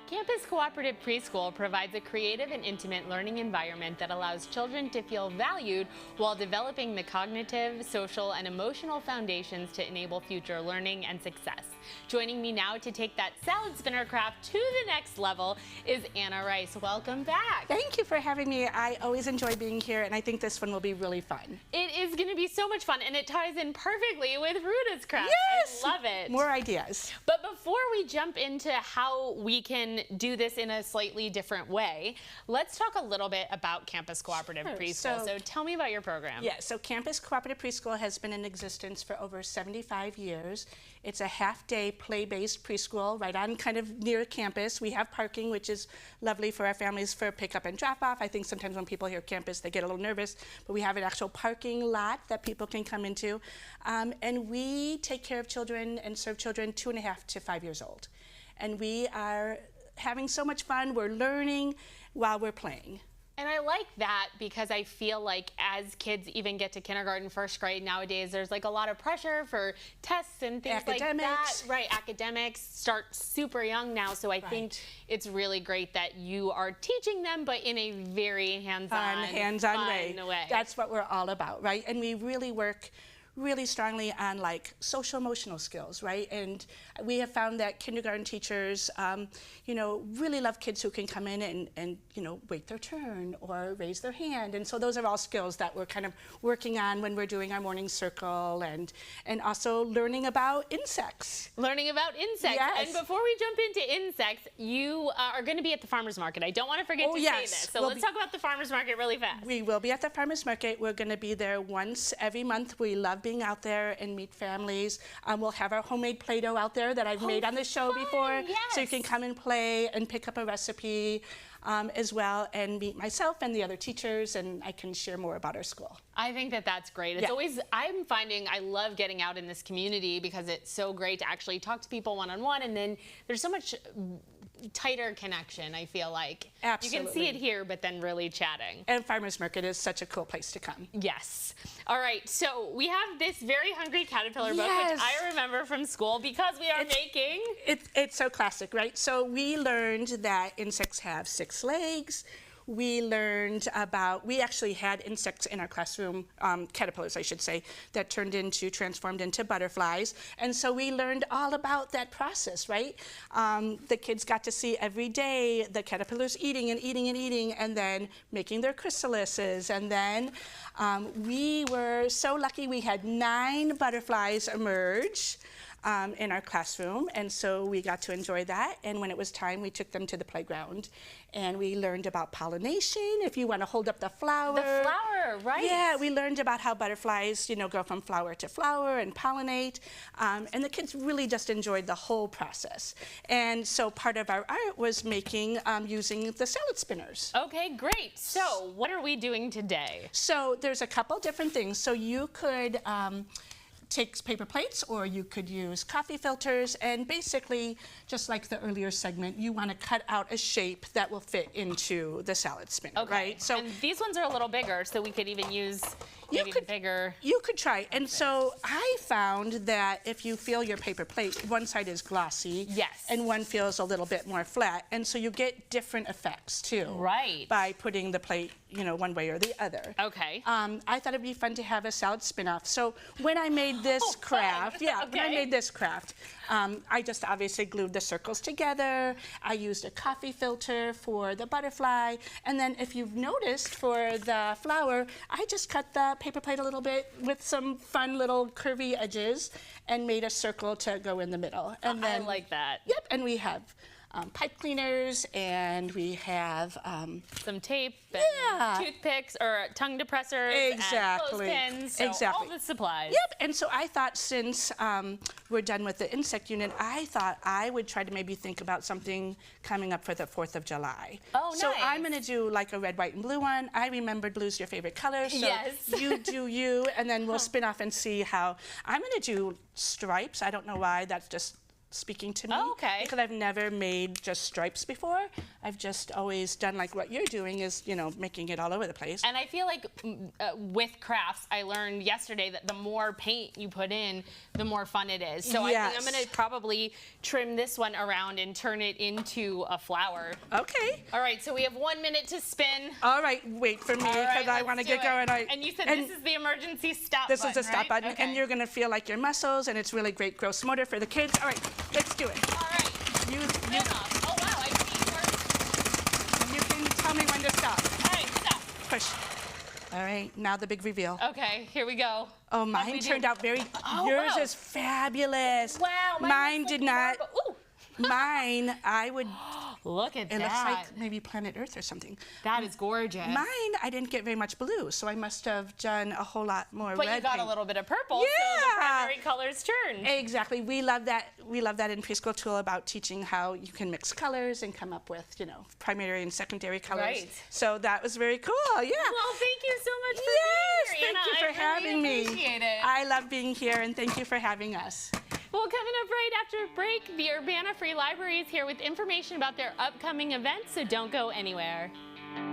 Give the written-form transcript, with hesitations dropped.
Campus Cooperative Preschool provides a creative and intimate learning environment that allows children to feel valued while developing the cognitive, social, and emotional foundations to enable future learning and success. Joining me now to take that salad spinner craft to the next level is Anna Rice. Welcome back. Thank you for having me. I always enjoy being here, and I think this one will be really fun. It is going to be so much fun, and it ties in perfectly with Ruda's craft. Yes! I love it. More ideas. But before we jump into how we can do this in a slightly different way, let's talk a little bit about Campus Cooperative Preschool. So tell me about your program. Yeah, so Campus Cooperative Preschool has been in existence for over 75 years. It's a half-day play-based preschool right on kind of near campus. We have parking, which is lovely for our families for pickup and drop-off. I think sometimes when people hear campus, they get a little nervous, but we have an actual parking lot that people can come into. And we take care of children and serve children 2.5 to 5 years old. And we are having so much fun. We're learning while we're playing. And I like that because I feel like as kids even get to kindergarten, first grade nowadays, there's like a lot of pressure for tests and things like that. Right, academics start super young now, so I think it's really great that you are teaching them, but in a very hands-on way. That's what we're all about, right? And we really work really strongly on like social emotional skills, right? And we have found that kindergarten teachers, really love kids who can come in and wait their turn or raise their hand. And so those are all skills that we're kind of working on when we're doing our morning circle and also learning about insects. Learning about insects. Yes. And before we jump into insects, you are going to be at the farmer's market. I don't want to forget to say this. So let's talk about the farmer's market really fast. We will be at the farmer's market. We're going to be there once every month. We love being out there and meet families. We'll have our homemade Play-Doh out there that I've made on the show before. Yes. So you can come and play and pick up a recipe as well and meet myself and the other teachers, and I can share more about our school. I think that that's great. It's always, I'm finding I love getting out in this community because it's so great to actually talk to people one-on-one, and then there's so much tighter connection, I feel like. Absolutely. You can see it here, but then really chatting. And farmer's market is such a cool place to come. Yes. All right, so we have this Very Hungry Caterpillar book, which I remember from school because we are making... It's so classic, right? So we learned that insects have 6 legs. We learned about, we actually had insects in our classroom, caterpillars I should say, that transformed into butterflies. And so we learned all about that process, right? The kids got to see every day the caterpillars eating and eating and eating and then making their chrysalises. And then we were so lucky we had 9 butterflies emerge in our classroom, and so we got to enjoy that. And when it was time, we took them to the playground, and we learned about pollination. If you want to hold up the flower. The flower, right? Yeah, we learned about how butterflies, go from flower to flower and pollinate. And the kids really just enjoyed the whole process. And so part of our art was making, using the salad spinners. Okay, great. So what are we doing today? So there's a couple different things. So you could take paper plates, or you could use coffee filters, and basically, just like the earlier segment, you want to cut out a shape that will fit into the salad spinner, right? So, and these ones are a little bigger, so we could even use maybe bigger. You could try. And so I found that if you feel your paper plate, one side is glossy, and one feels a little bit more flat, and so you get different effects too, right? By putting the plate, one way or the other. Okay. I thought it'd be fun to have a salad spin-off. So when I made this craft, when I made this craft, I just obviously glued the circles together. I used a coffee filter for the butterfly, and then if you've noticed for the flower, I just cut the paper plate a little bit with some fun little curvy edges and made a circle to go in the middle. And then, I like that. Yep, and we have pipe cleaners, and we have some tape and toothpicks or tongue depressors and clothespins, so all the supplies. Yep, and so I thought since we're done with the insect unit, I thought I would try to maybe think about something coming up for the 4th of July. Oh, nice. So I'm going to do like a red, white, and blue one. I remembered blue's your favorite color, so you do you, and then we'll spin off and see how. I'm going to do stripes. I don't know why, that's just speaking to me. Oh, okay. Because I've never made just stripes before. I've just always done like what you're doing is, you know, making it all over the place. And I feel like with crafts, I learned yesterday that the more paint you put in, the more fun it is. So I think I'm going to probably trim this one around and turn it into a flower. Okay. All right, so we have 1 minute to spin. All right, wait for me because I want to get going. And you said this is the emergency stop button, This is the stop button, Okay. and you're going to feel like your muscles, and it's really great gross motor for the kids. All right, let's do it. All right. Spin off. Oh, wow, I see. You can tell me when to stop. All right, stop. Push. All right, now the big reveal. Okay, here we go. Oh, mine turned out very. Oh, yours wow. is fabulous. Wow, mine did not. Ooh. Mine, I would. Look at It that. looks like maybe Planet Earth or something. That is gorgeous. Mine, I didn't get very much blue, so I must have done a whole lot more But red you got paint. a little bit of purple, so Yeah. the primary colors turned. Exactly. We love that. We love that in preschool tool about teaching how you can mix colors and come up with, you know, primary and secondary colors. Right. So that was very cool. Yeah. Well, thank you so much for Yes, being here, thank Anna. you for I having really me. appreciate it. I love being here, and thank you for having us. Well, coming up right after a break, the Urbana Free Library is here with information about their upcoming events, so don't go anywhere.